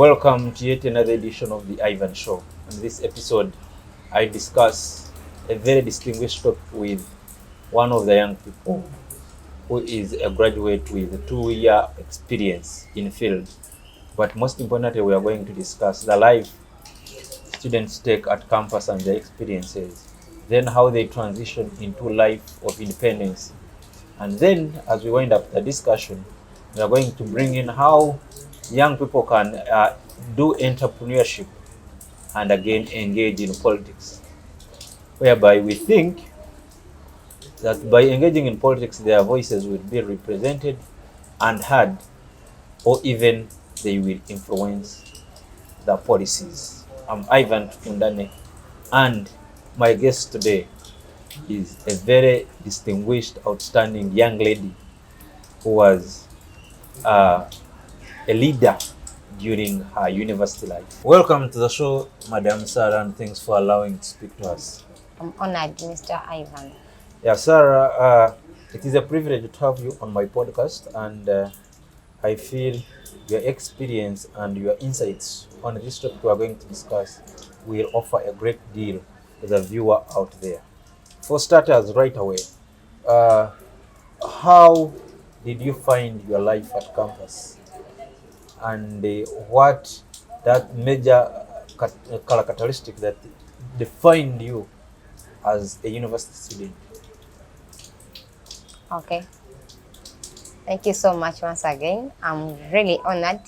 Welcome to yet another edition of the Ivan Show. In this episode, I discuss a very distinguished topic with one of the young people who is a graduate with a 2-year experience in field. But most importantly, we are going to discuss the life students take at campus and their experiences, then how they transition into life of independence. And then, as we wind up the discussion, we are going to bring in how young people can do entrepreneurship and again engage in politics, whereby we think that by engaging in politics, their voices will be represented and heard, or even they will influence the policies. I'm Ivan Undeniably, and my guest today is a very distinguished, outstanding young lady who was a leader during her university life. Welcome to the show, Madam Sarah, and thanks for allowing to speak to us. I'm honored, Mr. Ivan. Yeah, Sarah, it is a privilege to have you on my podcast, and I feel your experience and your insights on this topic we are going to discuss will offer a great deal to the viewer out there. For starters, right away, how did you find your life at campus? And what that major characteristic that defined you as a university student? Okay. Thank you so much once again. I'm really honored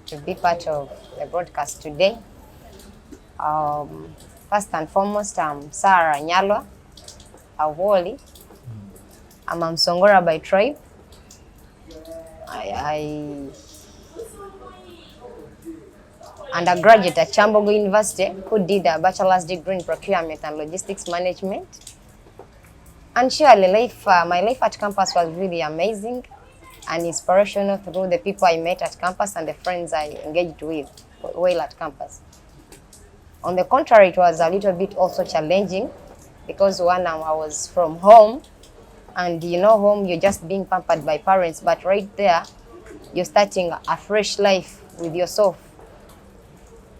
to be part of the broadcast today. First and foremost, I'm Sarah Nyalwa, a Woli. I'm a Msongora by tribe. I undergraduate at Kyambogo University, who did a bachelor's degree in procurement and logistics management. And surely my life at campus was really amazing and inspirational through the people I met at campus and the friends I engaged with while at campus. On the contrary, it was a little bit also challenging because one, I was from home, and you know, home, you're just being pampered by parents, but right there, you're starting a fresh life with yourself.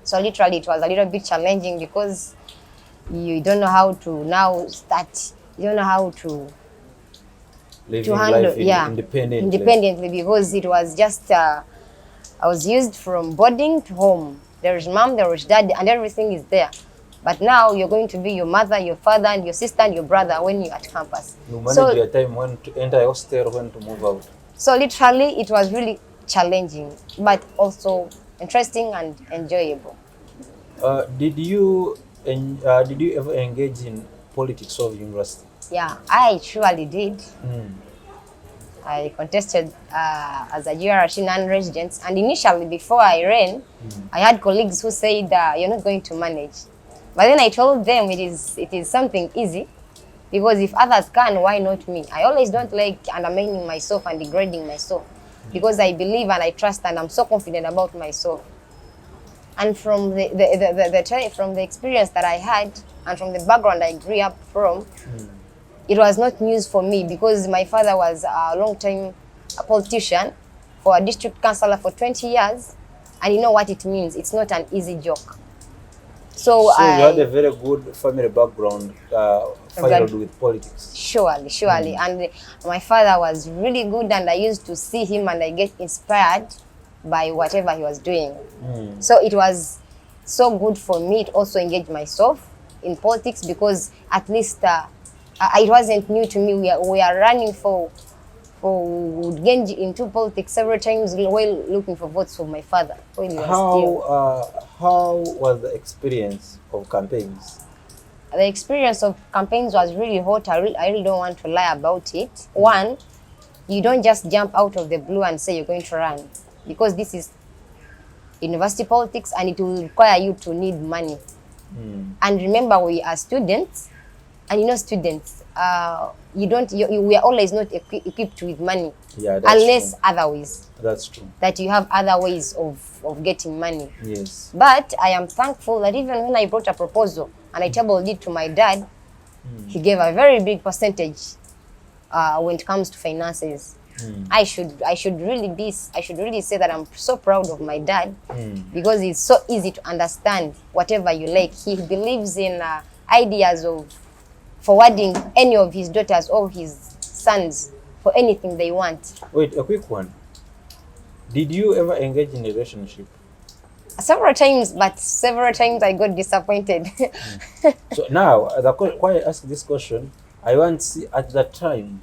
So literally, it was a little bit challenging because you don't know how to now start. You don't know how to handle independently, because it was just I was used from boarding to home. There is mom, there is dad, and everything is there. But now you're going to be your mother, your father, and your sister, and your brother when you're at campus. You manage your time, when to enter a hostel, when to move out. So literally, it was really challenging, but also interesting and enjoyable. Did you ever engage in politics of university? Yeah, I surely did. I contested as a GRC non-resident, and initially, before I ran, I had colleagues who said, you're not going to manage. But then I told them it is something easy, because if others can, why not me? I always don't like undermining myself and degrading myself, because I believe and I trust and I'm so confident about myself. And from the experience that I had and from the background I grew up from, it was not news for me, because my father was a long-time politician for a district councillor for 20 years, and you know what it means. It's not an easy joke. So you had a very good family background filled with politics. Surely. And my father was really good, and I used to see him and I get inspired by whatever he was doing. So it was so good for me to also engage myself in politics, because at least it wasn't new to me. We are running for Genji into politics several times while looking for votes for my father. How was the experience of campaigns? The experience of campaigns was really hot. I really don't want to lie about it. One, you don't just jump out of the blue and say you're going to run, because this is university politics and it will require you to need money. And remember, we are students, and you know, students, we are always not equipped with money, unless otherwise. That's true. That you have other ways of getting money. Yes. But I am thankful that even when I brought a proposal and I tabled it to my dad, he gave a very big percentage when it comes to finances. I should really say that I'm so proud of my dad, because it's so easy to understand whatever you like. He believes in ideas of forwarding any of his daughters or his sons for anything they want. Wait, a quick one. Did you ever engage in a relationship? Several times, but several times I got disappointed. So now, why I ask this question, I want to see at the time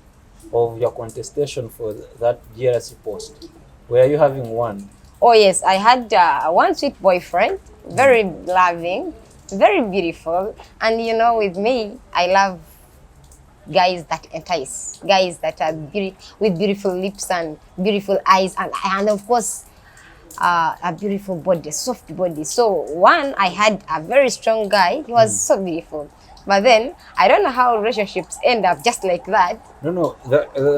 of your contestation for that GRC post, were you having one? Oh yes, I had one sweet boyfriend, very loving, very beautiful, and you know, with me, I love guys that entice, guys that are with beautiful lips and beautiful eyes, and of course, a beautiful body, soft body. So one, I had a very strong guy. He was so beautiful. But then, I don't know how relationships end up just like that. No.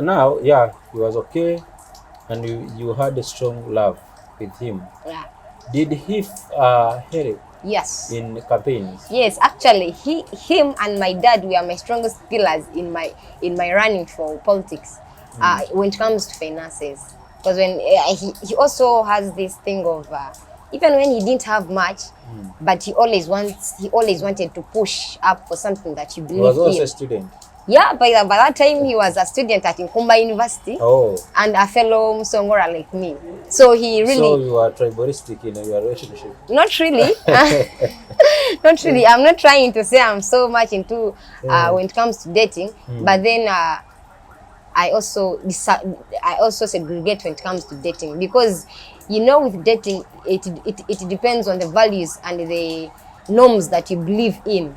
Now, yeah, he was okay, and you had a strong love with him. Yeah. Did he help Yes. in campaigns? Yes, actually, him and my dad were my strongest pillars in my running for politics. When it comes to finances, because when he also has this thing of even when he didn't have much, but he always wanted to push up for something that you believe in. He was also a student. Yeah, by that time he was a student at Kyambogo University. Oh. And a fellow Msongora like me. So he really. So you are tribalistic in your relationship? Not really. Not really. I'm not trying to say I'm so much into when it comes to dating, but then I also segregate when it comes to dating, because you know, with dating it depends on the values and the norms that you believe in.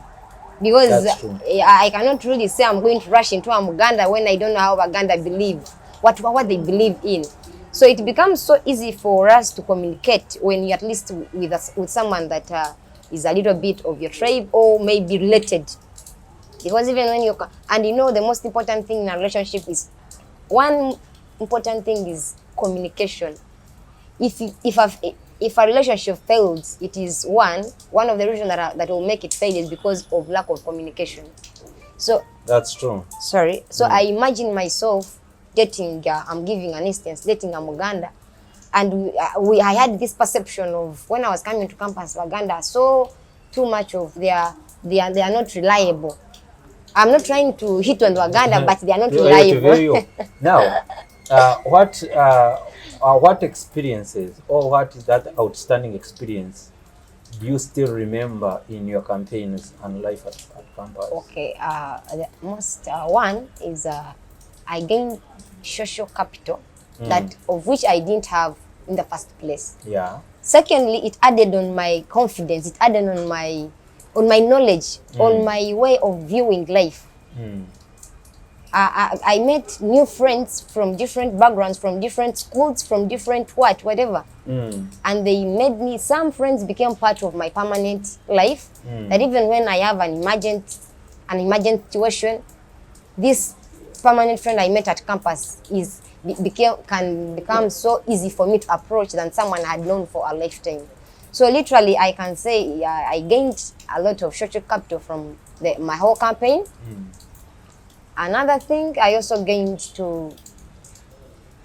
Because I cannot really say I'm going to rush into a Uganda when I don't know how Uganda believe, what they believe in. So it becomes so easy for us to communicate when you're at least with someone that is a little bit of your tribe or maybe related. Because even when you and you know, the most important thing in a relationship is communication. If a relationship fails, it is one of the reasons that will make it fail is because of lack of communication. So that's true. Sorry. So I imagine myself dating. I'm giving an instance, dating a Uganda, and I had this perception of when I was coming to campus Uganda, so too much of they are not reliable. I'm not trying to hit on Uganda, but they are not reliable. Now, what experiences, or what is that outstanding experience do you still remember in your campaigns and life at campus? Okay, the most one is I gained social capital that of which I didn't have in the first place. Yeah. Secondly, it added on my confidence. It added on my knowledge, on my way of viewing life. I met new friends from different backgrounds, from different schools, from different whatever. And they made me, some friends became part of my permanent life. That even when I have an emergent situation, this permanent friend I met at campus can become so easy for me to approach than someone I had known for a lifetime. So literally, I can say I gained a lot of social capital from my whole campaign. Another thing, I also gained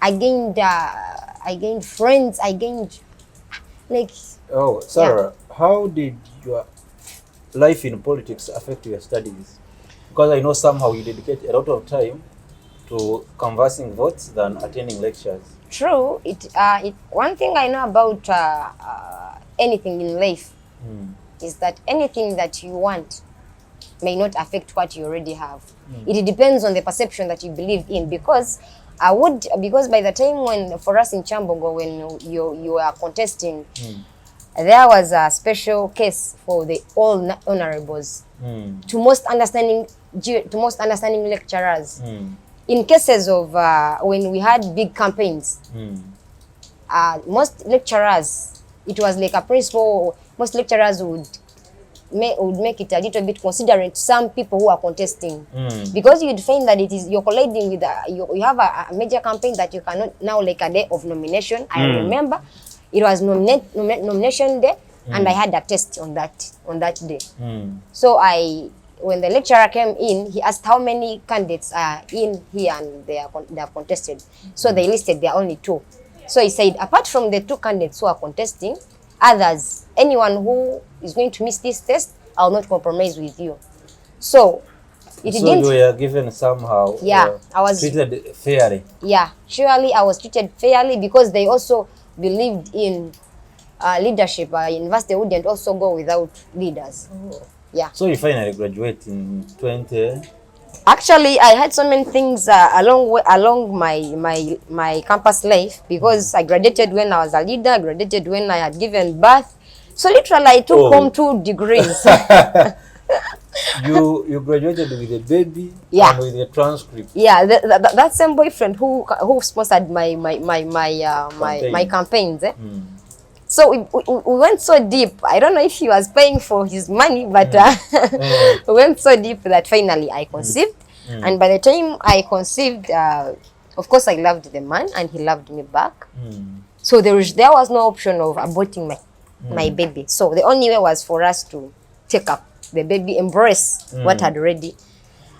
I gained friends. I gained like. Oh, Sarah, how did your life in politics affect your studies? Because I know somehow you dedicate a lot of time to canvassing votes than attending lectures. True. One thing I know about anything in life is that anything that you want may not affect what you already have. It depends on the perception that you believe in, because by the time when, for us in Kyambogo, when you are contesting, there was a special case for the all honorables to most understanding lecturers. In cases of when we had big campaigns, most lecturers, it was like a principle. Most lecturers would make it a little bit considerate to some people who are contesting, because you'd find that you're colliding with you have a major campaign that you cannot now, like a day of nomination. I remember it was nomination day, and I had a test on that day. So when the lecturer came in, he asked how many candidates are in here and they have contested. So they listed there are only 2. So he said, apart from the 2 candidates who are contesting, others, anyone who is going to miss this test, I'll not compromise with you. So it so didn't. you were given somehow. Yeah, I was treated fairly. Yeah, surely I was treated fairly because they also believed in leadership. University wouldn't also go without leaders. Oh. Yeah. So you finally graduate in 20. Actually, I had so many things along my campus life because I graduated when I was a leader. I graduated when I had given birth. So literally, I took home 2 degrees. You graduated with a baby. Yeah. And with a transcript. Yeah, that same boyfriend who sponsored my campaigns. So we went so deep. I don't know if he was paying for his money, but we went so deep that finally I conceived. And by the time I conceived, of course I loved the man and he loved me back. So there was no option of aborting my baby. So the only way was for us to take up the baby, embrace what had already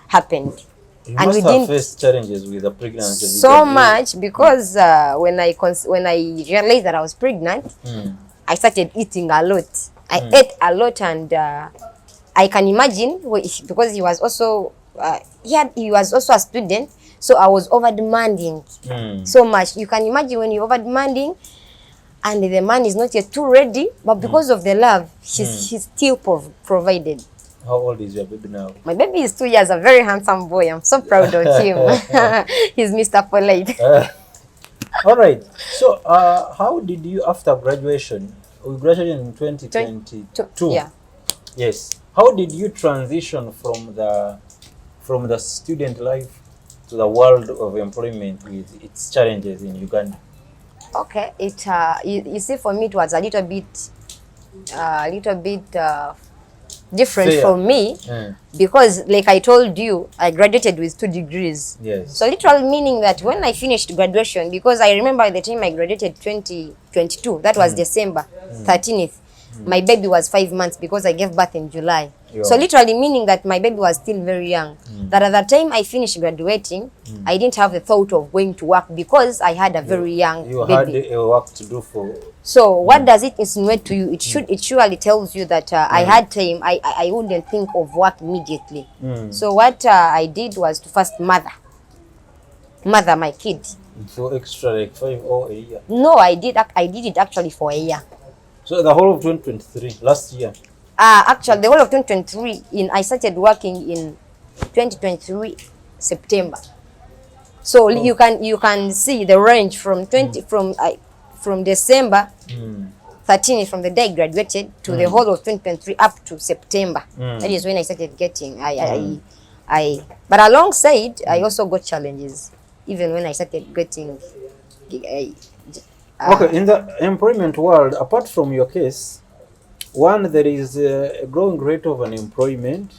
happened. You and must we have didn't faced challenges with the pregnancy. so much because when I realized that I was pregnant, I started eating a lot. I ate a lot, and I can imagine because he was also he was also a student, so I was over demanding so much. You can imagine when you're over demanding and the man is not yet too ready, but because of the love, he's still provided. How old is your baby now? My baby is 2 years, a very handsome boy. I'm so proud of him. He's Mr. Polite. All right. So, how did you, after graduation, we graduated in 2022. Yeah. Yes. How did you transition from the student life to the world of employment with its challenges in Uganda? Okay. You see, for me, it was a little bit different for me because, like I told you, I graduated with 2 degrees. Yes. So literally meaning that when I finished graduation, because I remember at the time I graduated 2022, that was December 13th, my baby was 5 months because I gave birth in July. Yeah. So literally meaning that my baby was still very young. That at the time I finished graduating, I didn't have the thought of going to work because I had a very young baby. You had a work to do for. So what does it insinuate to you? It surely tells you that I had time. I wouldn't think of work immediately. So what I did was to first mother my kid. For extra like 5 or a year? No, I did it actually for a year. So the whole of 2023, last year? Actually, the whole of 2023, I started working in 2023 September. So you can see the range from from December 13th, from the day I graduated, to the whole of 2023 up to September. That is when I started getting. But alongside, I also got challenges, even when I started getting. Okay, in the employment world, apart from your case, there is a growing rate of unemployment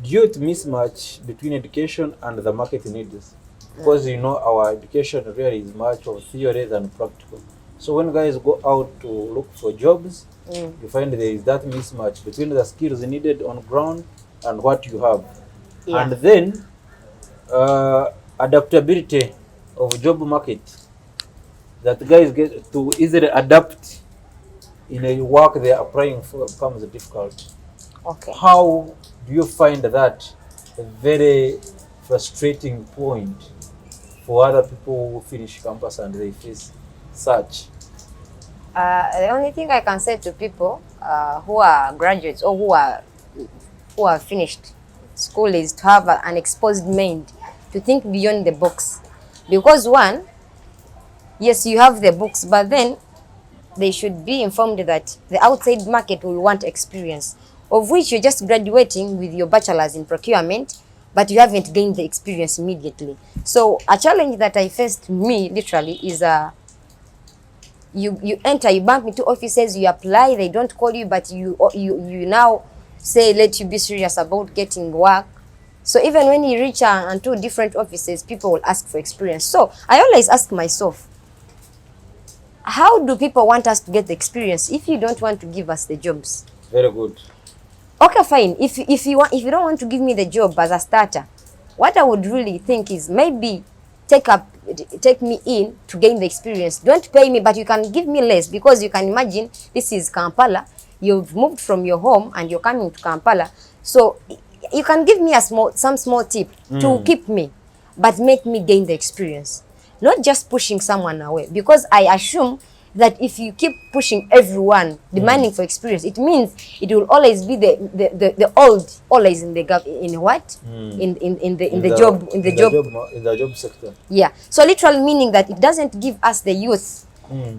due to mismatch between education and the market needs. Because our education really is much of theory than practical. So when guys go out to look for jobs, you find there is that mismatch between the skills needed on ground and what you have. Yeah. And then adaptability of job market, that guys get to easily adapt in a work they are applying for becomes difficult. Okay. How do you find that a very frustrating point for other people who finish campus and they face such? The only thing I can say to people who are graduates or who have finished school is to have an exposed mind, to think beyond the box. Because one, yes, you have the books, but then they should be informed that the outside market will want experience, of which you're just graduating with your bachelor's in procurement, but you haven't gained the experience immediately. So a challenge that I faced, me literally, is you enter, you bump into offices, you apply, they don't call you, but you now say, let you be serious about getting work. So even when you reach into different offices, people will ask for experience. So I always ask myself, how do people want us to get the experience if you don't want to give us the jobs? Very good. Okay, fine. If you don't want to give me the job as a starter, what I would really think is maybe take me in to gain the experience. Don't pay me, but you can give me less, because you can imagine this is Kampala. You've moved from your home and you're coming to Kampala, so you can give me some small tip to keep me, but make me gain the experience, not just pushing someone away. Because I assume that if you keep pushing everyone demanding for experience, it means it will always be the old always in the job sector. Yeah, so literally meaning that it doesn't give us the youth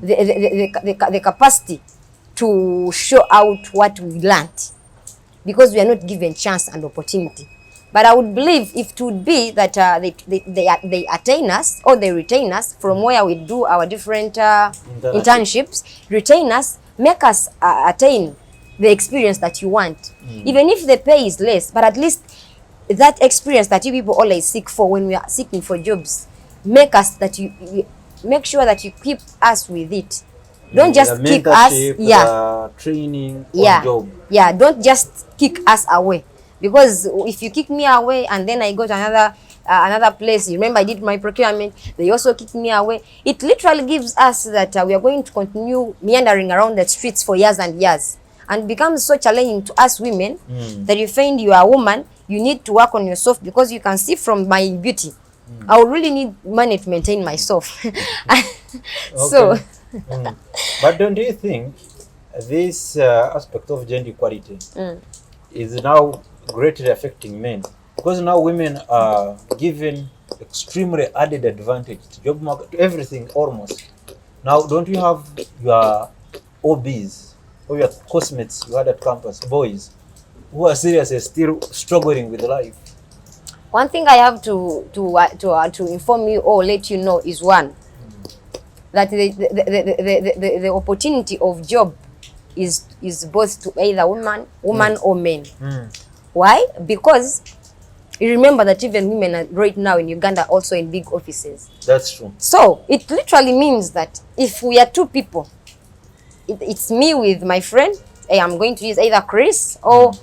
the capacity to show out what we learned, because we are not given chance and opportunity. But I would believe if it would be that they attain us, or they retain us from where we do our different internships, retain us, make us attain the experience that you want. Even if the pay is less, but at least that experience that you people always seek for when we are seeking for jobs, make us that you make sure that you keep us with it. Don't just kick us, training on job. Yeah, don't just kick us away. Because if you kick me away and then I go to another place, you remember I did my procurement, they also kick me away. It literally gives us that we are going to continue meandering around the streets for years and years, and becomes so challenging to us women that you find you are a woman, you need to work on yourself, because you can see from my beauty, I would really need money to maintain myself. So, but don't you think this aspect of gender equality is now greatly affecting men? Because now women are given extremely added advantage to job market, to everything almost. Now, don't you have your OBs or your classmates you had at campus, boys, who are seriously still struggling with life? One thing I have to inform you or let you know is one, that the opportunity of job is both to either woman or men. Why? Because you remember that even women are right now in Uganda also in big offices. That's true. So it literally means that if we are two people, it's me with my friend, I'm going to use either Chris or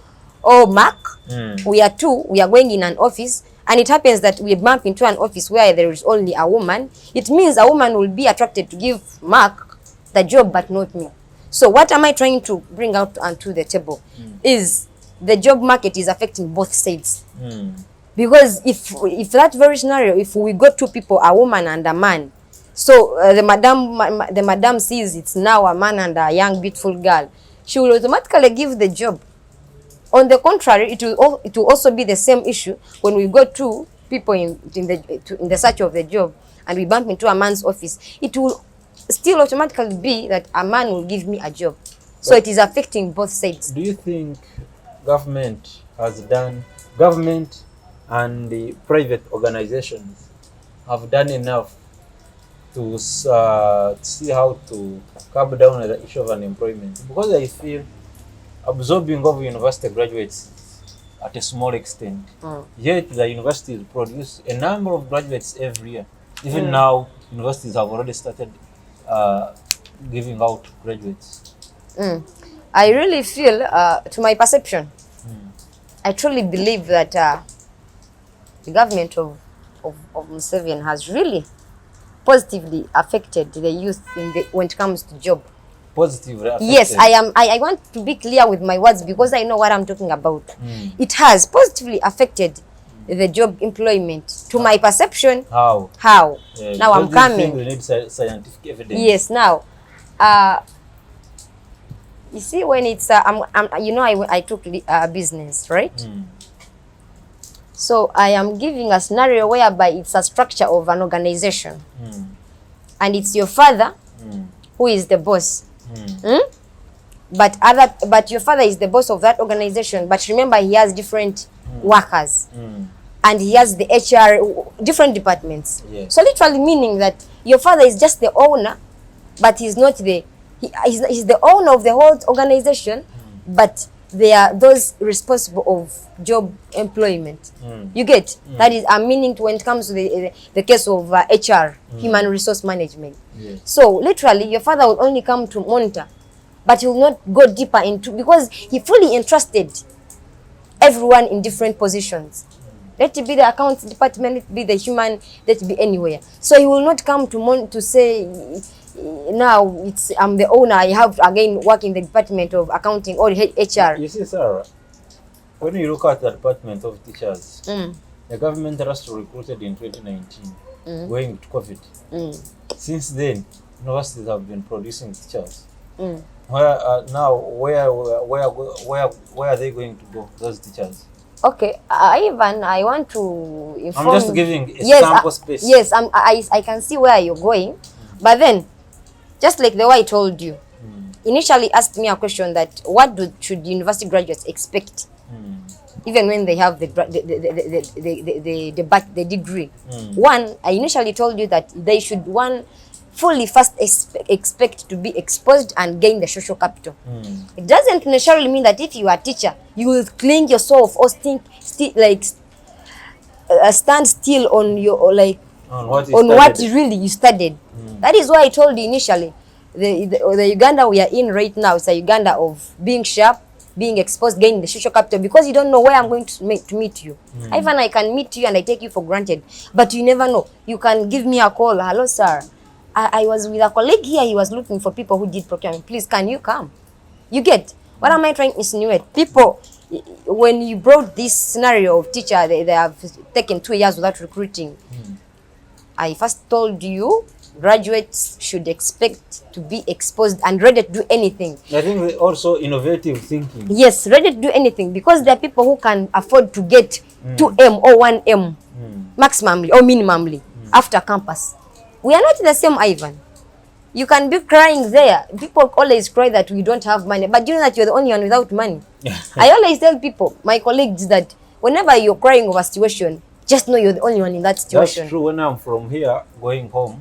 Mark. We are two, we are going in an office, and it happens that we bump into an office where there is only a woman. It means a woman will be attracted to give Mark the job, but not me. So what am I trying to bring out onto the table is the job market is affecting both sides. Because if that very scenario, if we got two people, a woman and a man, so the madam sees it's now a man and a young beautiful girl, she will automatically give the job. On the contrary, it will also be the same issue when we got two people in the search of the job and we bump into a man's office. It will still automatically be that a man will give me a job. So it is affecting both sides. Do you think government and the private organizations have done enough to see how to curb down the issue of unemployment? Because I feel absorbing of university graduates at a small extent, yet the universities produce a number of graduates every year. Even now, universities have already started giving out graduates. I really feel, to my perception, I truly believe that the government of Museveni has really positively affected the youth when it comes to job. Positively affected? Yes, I want to be clear with my words because I know what I'm talking about. It has positively affected the job employment. To my perception. How? Now I'm coming. We need scientific evidence. Yes, now. You see, when it's, I took business, right? So I am giving a scenario whereby it's a structure of an organization. And it's your father who is the boss. But your father is the boss of that organization. But remember, he has different workers. And he has the HR, different departments. So literally meaning that your father is just the owner, but he's not he's the owner of the whole organization, but they are those responsible of job employment. You get? That is a meaning to when it comes to the case of HR, human resource management. So literally, your father will only come to monitor, but he will not go deeper into, because he fully entrusted everyone in different positions. Let it be the accounts department, let it be the human, let it be anywhere. So he will not come to say, now I'm the owner, I have again work in the department of accounting or HR. You see, Sarah, when you look at the department of teachers, the government has recruited in 2019, going to COVID. Since then, universities have been producing teachers. Where now, where are they going to go? Those teachers. Okay, Ivan, I want to inform. I'm just giving a sample space. Yes, I can see where you're going, but then, just like the way I told you, initially asked me a question that should university graduates expect, even when they have the degree. One, I initially told you that they should fully first expect to be exposed and gain the social capital. It doesn't necessarily mean that if you are a teacher, you will cling yourself or stand still on your on what really you studied. That is why I told you initially, the Uganda we are in right now is a Uganda of being sharp, being exposed, gaining the social capital, because you don't know where I'm going to meet you. Even I can meet you and I take you for granted, but you never know. You can give me a call. Hello, sir. I was with a colleague here. He was looking for people who did procurement. Please, can you come? You get what am I trying to insinuate? People, when you brought this scenario of teacher, they have taken 2 years without recruiting. I first told you graduates should expect to be exposed and ready to do anything. I think also innovative thinking. Yes, ready to do anything, because there are people who can afford to get 2M or 1M maximally or minimally after campus. We are not the same, Ivan. You can be crying there. People always cry that we don't have money, but you know that you're the only one without money. I always tell people, my colleagues, that whenever you're crying over a situation, just know you're the only one in that situation. That's true. When I'm from here going home,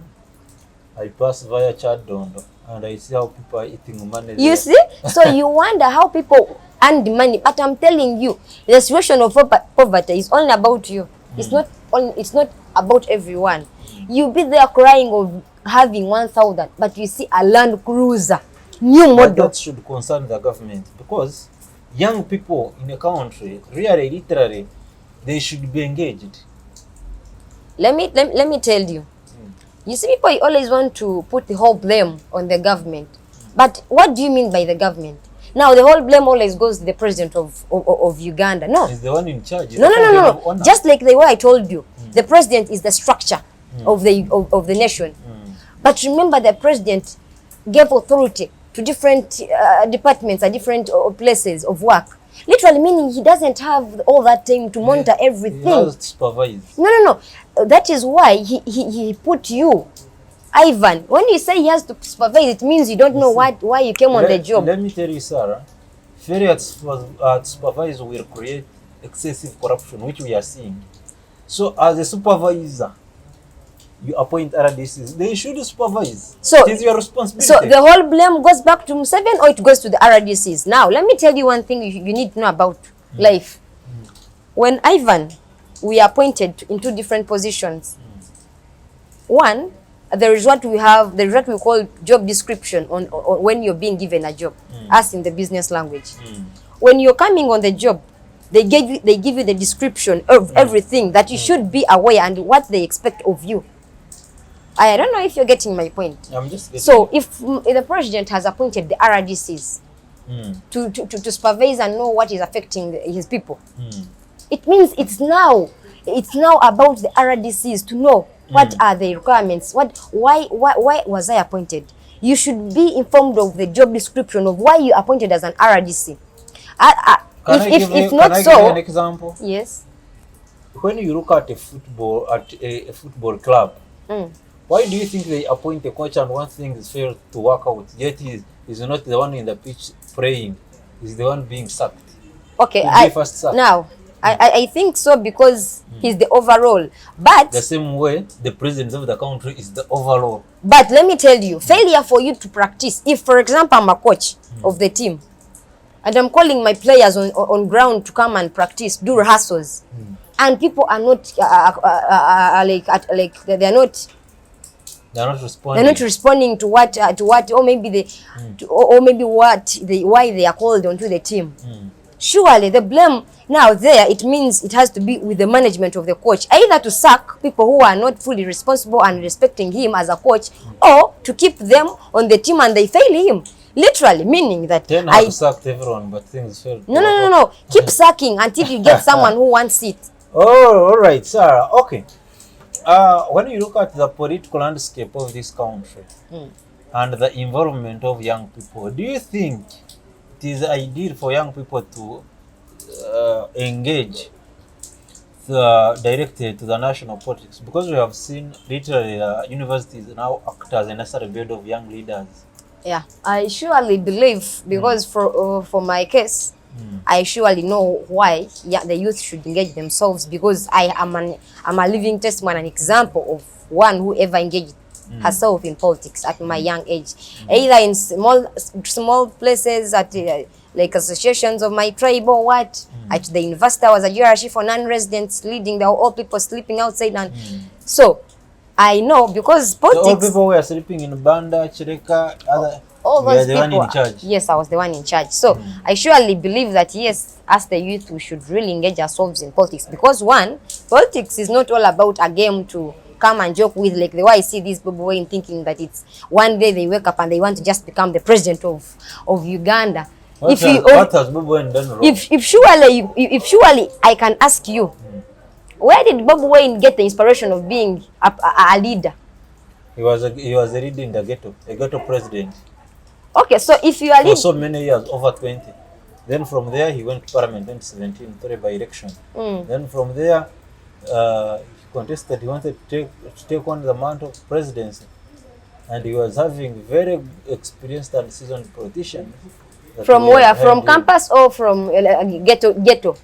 I pass via Chadondo and I see how people are eating money there. You see? So you wonder how people earn the money. But I'm telling you, the situation of poverty is only about you. It's not about everyone. You be there crying of having 1,000, but you see a Land Cruiser, new model. That should concern the government, because young people in a country, really, literally, they should be engaged. Let me tell you. You see, people always want to put the whole blame on the government. But what do you mean by the government? Now, the whole blame always goes to the president of Uganda. No. He's the one in charge. No. Just like the way I told you, the president is the structure of the nation. But remember, the president gave authority to different departments and different places of work. Literally meaning he doesn't have all that time to monitor everything. He has to supervise. No. That is why he put you. Ivan, when you say he has to supervise, it means you don't know why you came on the job. Let me tell you, Sarah, failure to supervise will create excessive corruption, which we are seeing. So as a supervisor, you appoint RDCs, they should supervise. So it is your responsibility. So the whole blame goes back to Museveni, or it goes to the RDCs? Now, let me tell you one thing you need to know about life. When Ivan, we are appointed in 2 different positions. One, there is what we call job description on when you're being given a job, as in the business language. When you're coming on the job, they give you the description of everything that you should be aware and what they expect of you. I don't know if you're getting my point. I'm just getting so if the president has appointed the RDCs to supervise and know what is affecting his people, it means it's now about the RDCs to know what are the requirements, why was I appointed. You should be informed of the job description of why you appointed as an RDC. Can I give you an example? Yes. When you look at a football club, why do you think they appoint a coach and one thing is failed to work out, yet he's not the one in the pitch praying, he's the one being sacked? Okay, I think so, because he's the overall. But the same way the president of the country is the overall. But let me tell you, failure for you to practice. If, for example, I'm a coach of the team, and I'm calling my players on ground to come and practice, do rehearsals, and people are not they're not responding to what, or maybe why they are called onto the team. surely the blame now there, it means it has to be with the management of the coach, either to sack people who are not fully responsible and respecting him as a coach, or to keep them on the team and they fail him. Literally, meaning that I sacked everyone, but things failed. No. Keep sacking until you get someone who wants it. Oh, all right, Sarah. Okay. When you look at the political landscape of this country and the involvement of young people, do you think it is ideal for young people to engage directly to the national politics? Because we have seen literally universities now act as a necessary bed of young leaders. Yeah, I surely believe, because for my case, I surely know why the youth should engage themselves, because I'm a living testimony, an example of one who ever engaged herself in politics at my young age, either in small places, at like associations of my tribe or what. At the university, I was a GRC for non-residents, leading the old people sleeping outside, and so I know, because politics. The old people were sleeping in Banda, Chireka, all those the people. one in charge. Yes, I was the one in charge. So I surely believe that yes, as the youth, we should really engage ourselves in politics, because one, politics is not all about a game to come and joke with, like the way I see this Bobi Wine thinking that it's one day they wake up and they want to just become the president of Uganda. What has Bobi Wine done wrong? If surely I can ask you, where did Bobi Wine get the inspiration of being a leader? He was a leader in the ghetto, a ghetto president. Okay, so if you are for so many years, over 20. Then from there he went to Parliament in 2017 by election. Then from there he contested. He wanted to take on the mantle of presidency, and he was having very experienced and seasoned politicians. From where? From campus or from ghetto?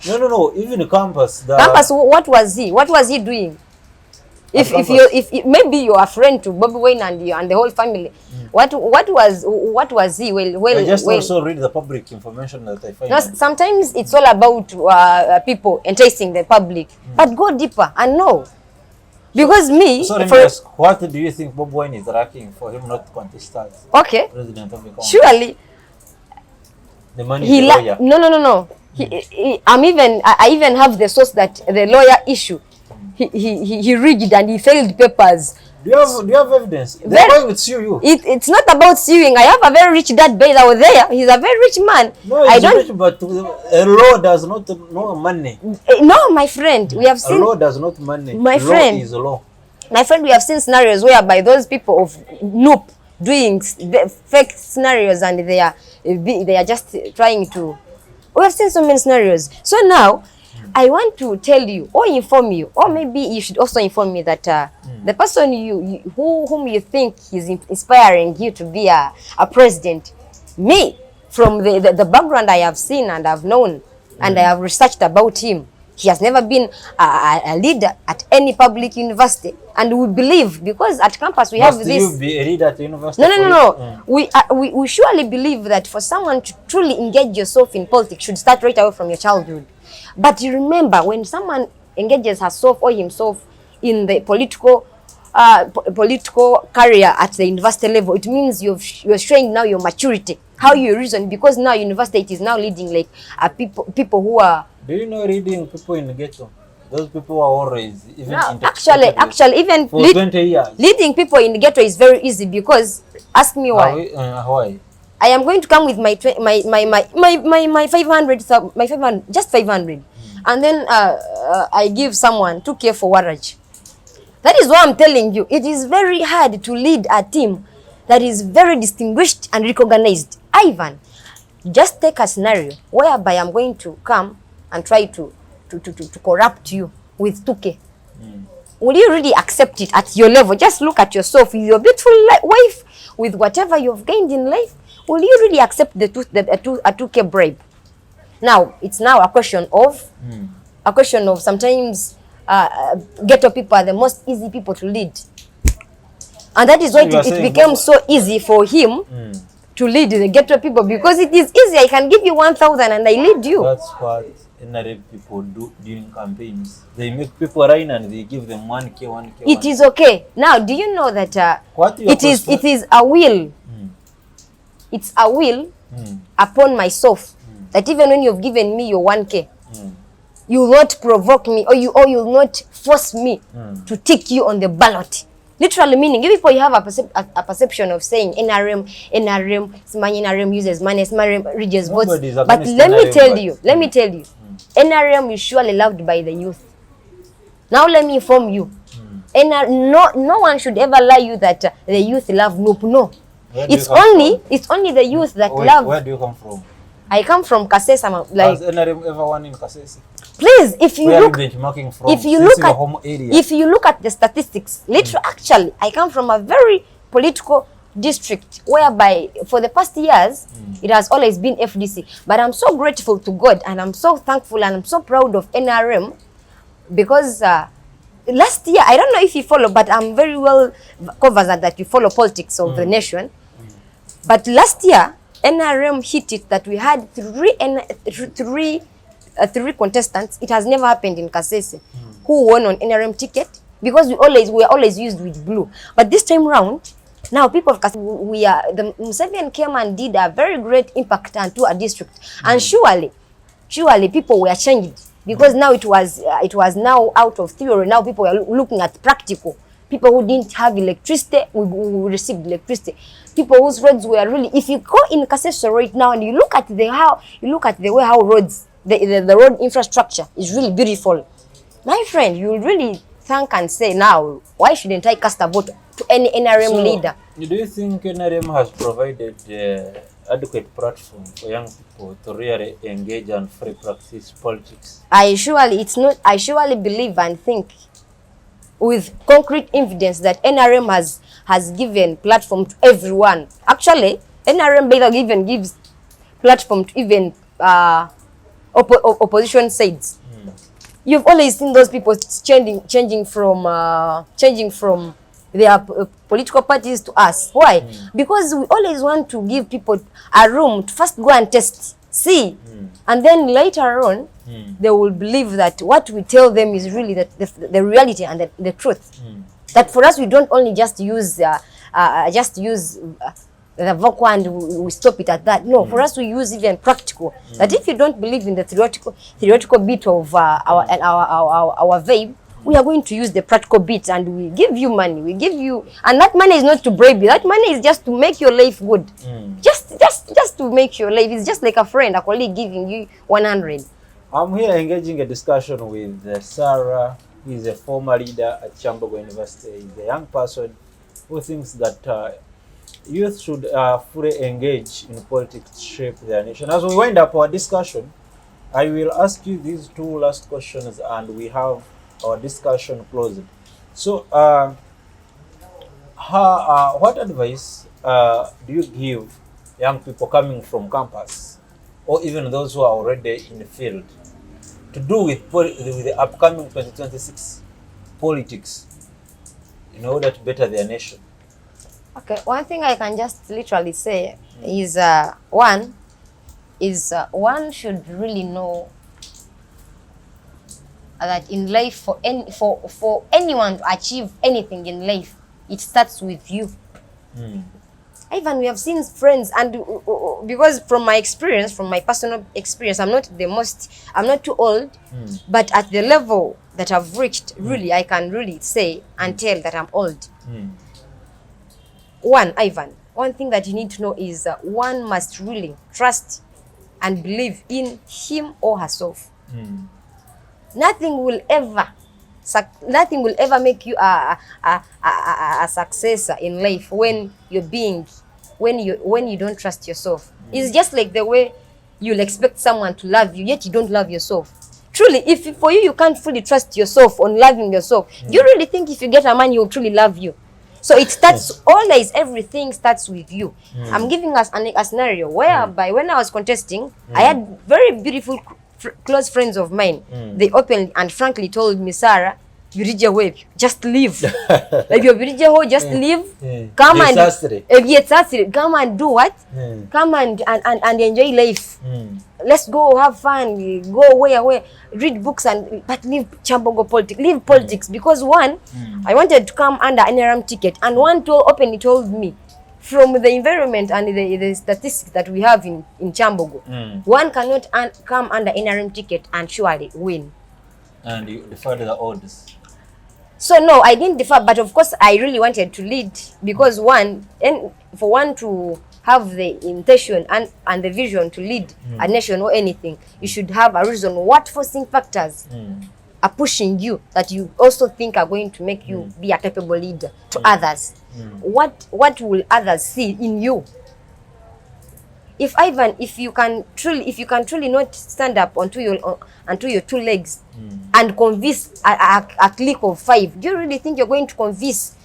No. Even campus. Campus. What was he? What was he doing? If maybe you are a friend to Bobi Wine and the whole family, what was he? Well, I just also read the public information that I find. No, sometimes it's all about people enticing the public, but go deeper and know. Because me, so what do you think Bobi Wine is lacking for him not to contest as president of the country? Surely, the money is the lawyer. No. I even have the source that the lawyer issue. He rigged and he failed papers. Do you have evidence? They're going to sue you. It's not about suing. I have a very rich dad based out there. He's a very rich man. No, he's rich, but a law does not know money. No, my friend, we have seen. A law does not money. My friend, law is a law. My friend, we have seen scenarios whereby those people of Noop doing fake scenarios, and they are just trying to. We have seen so many scenarios. So now, I want to tell you or inform you, or maybe you should also inform me that the person whom you think is inspiring you to be a president, me, from the background I have seen and I've known and I have researched about him, he has never been a leader at any public university. And we believe, because at campus we have this. Must you be a leader at university? No. We surely believe that for someone to truly engage yourself in politics should start right away from your childhood. But you remember, when someone engages herself or himself in the political career at the university level, it means you're showing now your maturity, how you reason, because now university it is now leading like people who are. Do you know reading people in the ghetto? Those people are always even no, actually even for 20 years. Leading people in the ghetto is very easy, because ask me why. Why? I am going to come with my 500, just 500, and then I give someone 2K for warrage. That is why I'm telling you, it is very hard to lead a team that is very distinguished and recognized. Ivan, just take a scenario whereby I'm going to come and try to corrupt you with 2K. Will you really accept it at your level? Just look at yourself with your beautiful wife, with whatever you've gained in life. Will you really accept a 2K bribe? Now, it's now a question of sometimes ghetto people are the most easy people to lead. And that is why it became so easy for him to lead the ghetto people, because it is easy. I can give you 1,000 and I lead you. That's what NRA people do during campaigns. They make people run and they give them 1K. It is okay. Now, do you know that it is a will? It's a will upon myself that even when you've given me your 1K, you will not provoke me, or you will not force me to take you on the ballot. Literally meaning, you people, you have a perception of saying NRM uses money, NRM reaches votes. But let me tell you, NRM is surely loved by the youth. Now let me inform you. No one should ever lie you that the youth love Nope. No. It's only the youth that love. Where do you come from? I come from Kasesa. Has NRM ever won in Kasesa? Please, if you look at the statistics, actually, I come from a very political district whereby for the past years, it has always been FDC. But I'm so grateful to God, and I'm so thankful, and I'm so proud of NRM because last year, I don't know if you follow, but I'm very well covered that you follow politics of the nation. But last year, NRM hit it that we had three contestants. It has never happened in Kasese who won on NRM ticket, because we are always used with blue. But this time round, now people of Kasese, the Museveni came and did a very great impact onto a district, and surely people were changed, because now it was now out of theory. Now people are looking at practical. People who didn't have electricity, we received electricity. People whose roads were really, if you go in Kasese right now and you look at the way how roads, the road infrastructure is really beautiful, my friend, you will really thank and say, now, why shouldn't I cast a vote to any NRM leader? Do you think NRM has provided adequate platform for young people to really engage and free practice politics? I surely believe and think with concrete evidence that NRM has given platform to everyone. Actually, NRM better even gives platform to even opposition sides. You've always seen those people changing from their political parties to us. Why? Because we always want to give people a room to first go and test, see, and then later on they will believe that what we tell them is really the reality and the truth. That for us, we don't only just use the vocal and we stop it at that. No, for us we use even practical. That if you don't believe in the theoretical bit of our vibe, we are going to use the practical bit, and we give you money. We give you, and that money is not to bribe you. That money is just to make your life good. Just to make your life. It's just like a friend, a colleague giving you 100. I'm here engaging a discussion with Sarah, who is a former leader at Kyambogo University. He's a young person who thinks that youth should fully engage in politics to shape their nation. As we wind up our discussion, I will ask you these two last questions, and we have our discussion closed. So, what advice do you give young people coming from campus, or even those who are already in the field, to do with the upcoming 2026 politics in order to better their nation? Okay, one thing I can just literally say is one should really know that in life, for anyone to achieve anything in life, it starts with you. Even we have seen friends, and because from my personal experience, I'm not too old, but at the level that I've reached, really, I can really say and tell that I'm old. One thing that you need to know is one must really trust and believe in him or herself. Nothing will ever make you a successor in life when you don't trust yourself. It's just like the way you'll expect someone to love you, yet you don't love yourself. Truly, if for you can't fully trust yourself on loving yourself, do you really think if you get a man, he will truly love you? So it starts, always, everything starts with you. I'm giving us a scenario whereby when I was contesting, I had very beautiful close friends of mine. They openly and frankly told me, Sarah, Birija wewe, just leave. Like your Birija ho, just leave. Come and do what? Come and enjoy life. Let's go have fun. Go where read books but leave Kyambogo politics. Leave politics because one, I wanted to come under NRM ticket, and one openly told me, from the environment and the statistics that we have in Kyambogo, one cannot come under NRM ticket and surely win. And you deferred the odds. So no, I didn't defer, but of course I really wanted to lead because for one to have the intention and the vision to lead a nation or anything, you should have a reason. What forcing factors are pushing you that you also think are going to make you be a capable leader to others? What will others see in you? If you can truly not stand up onto your two legs and convince a clique of 5, do you really think you're going to convince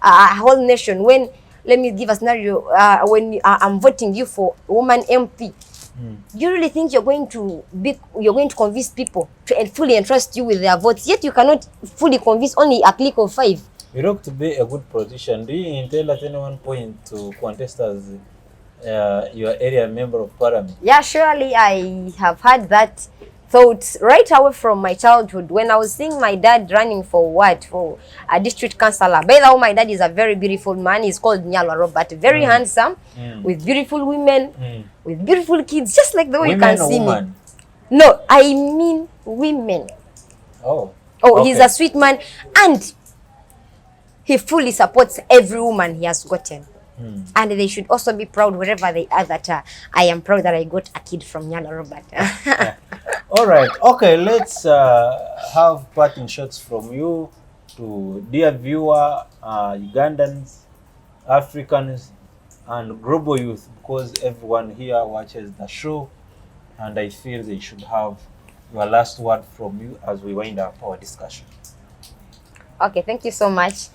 a whole nation? When, let me give a scenario, when I'm voting you for woman MP, do you really think you're going to convince people to fully entrust you with their votes? Yet you cannot fully convince only a clique of 5. You look to be a good politician. Do you intend at any one point to contest as your area member of parliament? Yeah, surely I have had that thought right away from my childhood when I was seeing my dad running for a district councillor. By the way, my dad is a very beautiful man. He's called Nyalwa Robert, very handsome, with beautiful women, with beautiful kids, just like the way women you can see woman? Me. No, I mean women. Oh, okay. He's a sweet man, and he fully supports every woman he has gotten. And they should also be proud wherever they are that I am proud that I got a kid from Nyalwa Robert. All right. Okay, let's have parting shots from you to dear viewer, Ugandans, Africans, and global youth, because everyone here watches the show, and I feel they should have your last word from you as we wind up our discussion. Okay, thank you so much.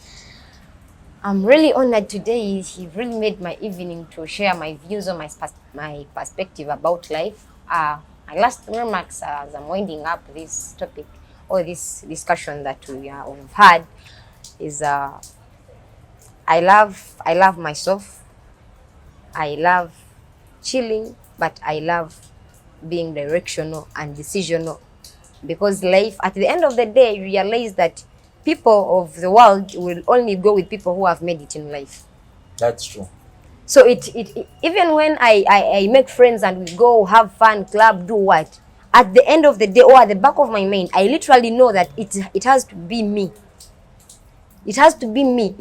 I'm really honored today. He really made my evening to share my views on my perspective about life. My last remarks as I'm winding up this topic or this discussion that we've had is I love myself. I love chilling, but I love being directional and decisional, because life, at the end of the day, realize that people of the world will only go with people who have made it in life. That's true. So it even when I make friends and we go have fun, club, do what, at the end of the day or at the back of my mind, I literally know that it has to be me. It has to be me.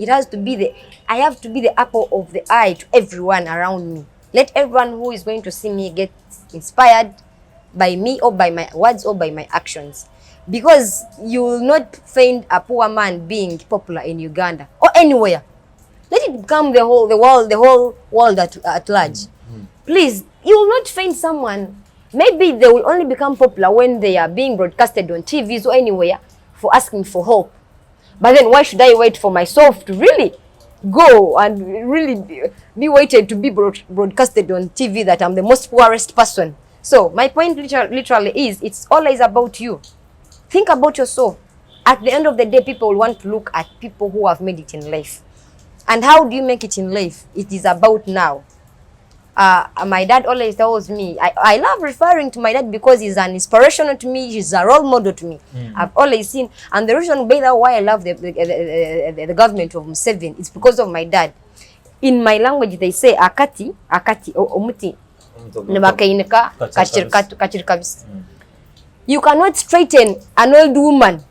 I have to be the apple of the eye to everyone around me. Let everyone who is going to see me get inspired by me or by my words or by my actions. Because you will not find a poor man being popular in Uganda or anywhere. Let it become the whole world at large. Please, you will not find someone. Maybe they will only become popular when they are being broadcasted on TVs or anywhere for asking for help. But then why should I wait for myself to really go and really be waited to be broadcasted on TV that I'm the most poorest person? So my point literally is, it's always about you. Think about yourself. At the end of the day, people will want to look at people who have made it in life. And how do you make it in life? It is about now. My dad always tells me, I love referring to my dad because he's an inspirational to me, he's a role model to me. I've always seen, and the reason why I love the government of Museveni is because of my dad. In my language, they say, akati, omuti, nebakaineka, kachirikabisi. You cannot straighten an old woman,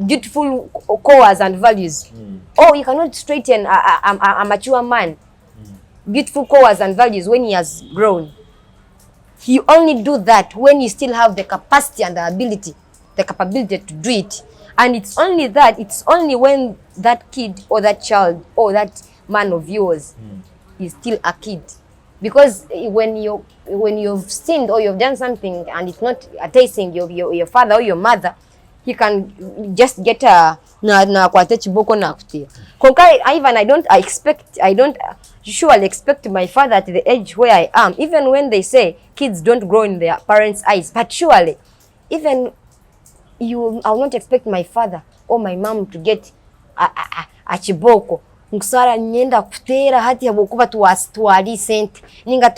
beautiful cores and values. Or you cannot straighten a mature man, beautiful cores and values when he has grown. You only do that when you still have the capacity and the capability to do it. And it's only when that kid or that child or that man of yours is still a kid. Because when you've sinned or you've done something and it's not tasting your father or your mother, he can just get a I don't usually expect my father at the age where I am, even when they say kids don't grow in their parents' eyes, but surely even I'll not expect my father or my mom to get a chiboko. Nkusara nyenda kutera hati yabokuba tuwali sente ninga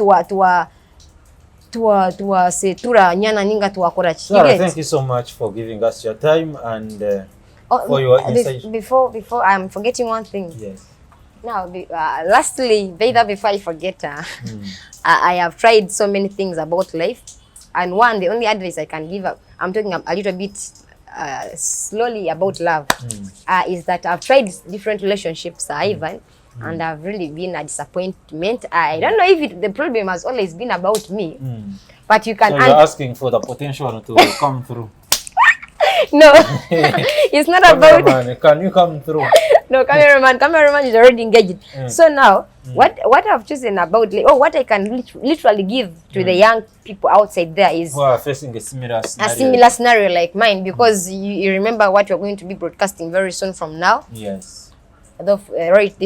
setura nyana ninga tuwakora chile. Thank you so much for giving us your time and for your insight. Before I'm forgetting one thing. Yes. Now, lastly, before I forget, I have tried so many things about life, and the only advice I can give, I'm talking a little bit slowly about love, is that I've tried different relationships, Ivan, and I've really been a disappointment. I don't know if the problem has always been about me, but you can. So you're asking for the potential to come through. No, it's not about. Can you come through? No, cameraman is already engaged. So now, what I've chosen about, what I can literally give to the young people outside there is who are facing a similar scenario like mine, because you remember what you're going to be broadcasting very soon from now. Yes. Although right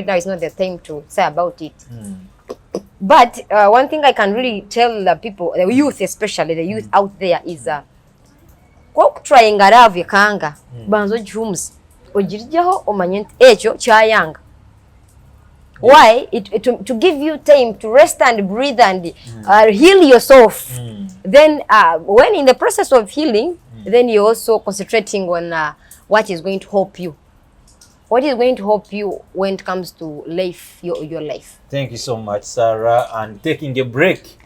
now is not the time to say about it. But one thing I can really tell the people, the youth especially, the youth out there is trying love kanga banzo jums ogirjaho omanye ekyo kyayanga. Why? To give you time to rest and breathe and heal yourself. Then when in the process of healing, then you're also concentrating on what is going to help you. What is going to help you when it comes to life, your life. Thank you so much, Sarah. And taking a break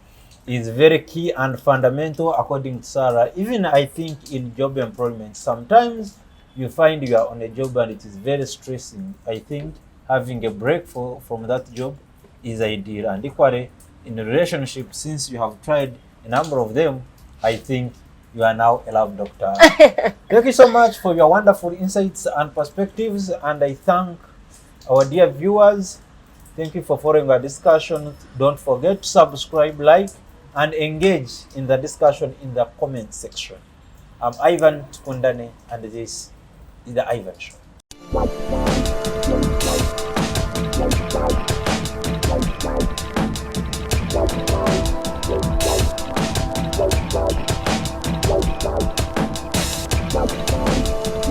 is very key and fundamental, according to Sarah. Even I think in job employment, sometimes you find you are on a job and it is very stressing. I think having a break from that job is ideal. And equally, in a relationship, since you have tried a number of them, I think you are now a love doctor. Thank you so much for your wonderful insights and perspectives. And I thank our dear viewers. Thank you for following our discussion. Don't forget to subscribe, like, and engage in the discussion in the comment section. I'm Ivan Tukundane, and this is The Ivan Show.